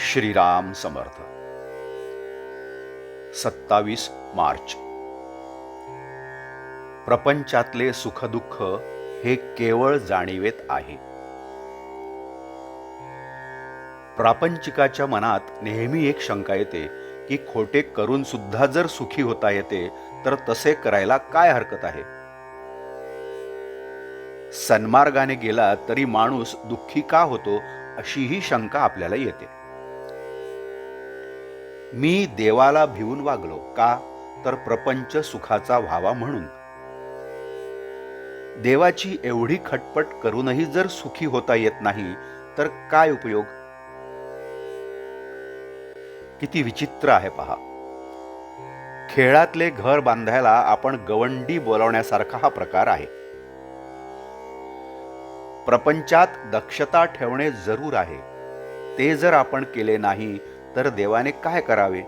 श्रीराम समर्थ. 27 मार्च. प्रपंचातले सुखदुःख हे केवळ जाणीवेत आहे. प्रापंचिकाच्या मनात नेहमी एक शंका येते की खोटे करून सुद्धा जर सुखी होता येते तर तसे करायला काय हरकत आहे. सन्मार्गाने गेला तरी माणूस दुःखी का होतो अशीही शंका आपल्याला येते. मी देवाला भिवून वागलो का, तर प्रपंच सुखाचा व्हावा म्हणून. देवाची एवढी खटपट करूनही जर सुखी होता येत नाही तर काय उपयोग. किती विचित्र आहे पहा. खेळातले घर बांधायला आपण गवंडी बोलावण्यासारखा हा प्रकार आहे. प्रपंचात दक्षता ठेवणे जरूर आहे, ते जर आपण केले नाही तर देवाने काय करावे.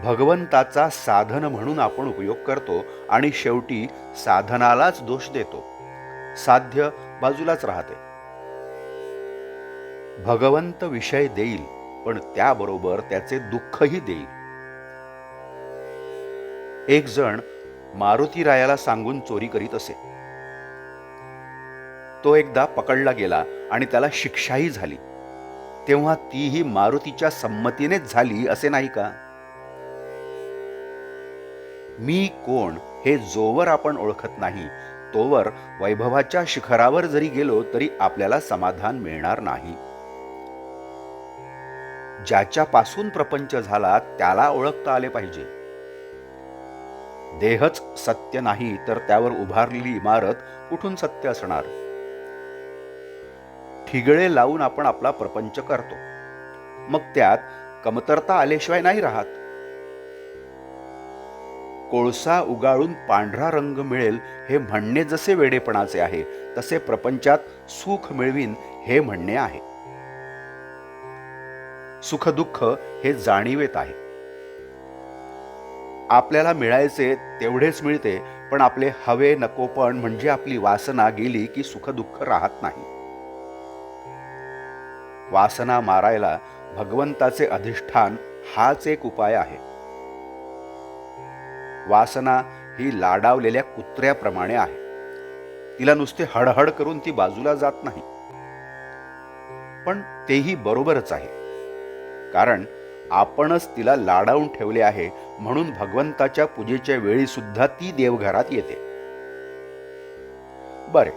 भगवंताचा साधन म्हणून आपण उपयोग करतो आणि शेवटी साधनालाच दोष देतो. साध्य बाजूलाच राहते. भगवंत विषय देईल पण त्याबरोबर त्याचे दुःखही देईल. एक जण मारुतीरायाला सांगून चोरी करीत असे. तो एकदा पकडला गेला आणि त्याला शिक्षाही झाली. तेव्हा तीही मारुतीच्या संमतीनेच झाली असे नाही का. मी कोण हे जोवर आपण ओळखत नाही तोवर वैभवाच्या शिखरावर जरी गेलो तरी आपल्याला समाधान मिळणार नाही. ज्याच्यापासून प्रपंच झाला त्याला ओळखता आले पाहिजे. देहच सत्य नाही तर त्यावर उभारलेली इमारत कुठून सत्य असणार. ठिगळे लावून आपण आपला प्रपंच करतो, मग त्यात कमतरता आल्याशिवाय नाही राहत. कोळसा उगाळून पांढरा रंग मिळेल हे म्हणणे जसे वेडेपणाचे आहे तसे प्रपंचात सुख मिळवीन हे म्हणणे आहे. सुखदुःख हे जाणीवेत आहे. आपल्याला मिळायचे तेवढेच मिळते, पण आपले हवे नकोपण म्हणजे आपली वासना गेली की सुखदुःख राहत नाही. वासना मारायला भगवंताचे अधिष्ठान हाच एक उपाय आहे. वासना ही लाडावलेल्या कुत्र्याप्रमाणे आहे. तिला नुसते हडहड करून ती बाजूला जात नाही. पण तेही बरोबरच आहे, कारण आपणच तिला लाडावून ठेवले आहे म्हणून भगवंताच्या पूजेच्या वेळी सुद्धा ती देवघरात येते. बरे,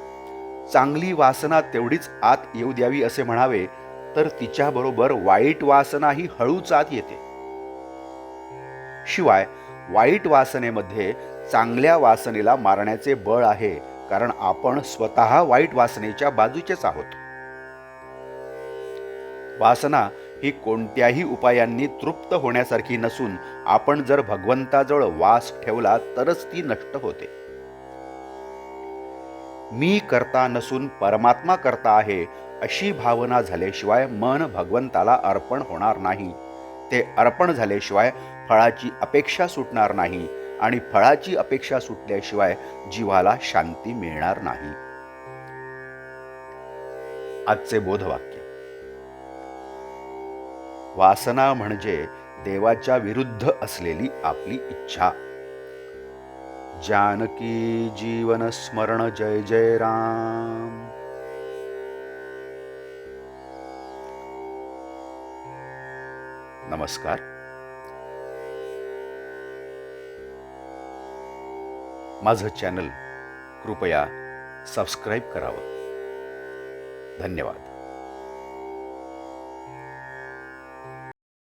चांगली वासना तेवढीच आत येऊ द्यावी असे म्हणावे तर तिच्याबरोबर वाईट वासना ही हळूच आत येते. शिवाय वाईट वासनेमध्ये चांगल्या वासनेला मारण्याचे बळ आहे, कारण आपण स्वतः वाईट वासनेच्या बाजूचेच आहोत. वासना ही कोणत्याही उपायांनी तृप्त होण्यासारखी नसून आपण जर भगवंताजवळ वास ठेवला तरच ती नष्ट होते. मी करता नसून परमात्मा करता आहे अशी भावना झाल्याशिवाय मन भगवंताला अर्पण होणार नाही. ते अर्पण झाल्याशिवाय फळाची अपेक्षा सुटणार नाही आणि फळाची अपेक्षा सुटल्याशिवाय जीवाला शांती मिळणार नाही. आजचे बोधवाक्य. वासना म्हणजे देवाच्या विरुद्ध असलेली आपली इच्छा. जानकी जीवन स्मरण जय जय राम. नमस्कार. माझं चॅनल कृपया सबस्क्राईब करावं. धन्यवाद.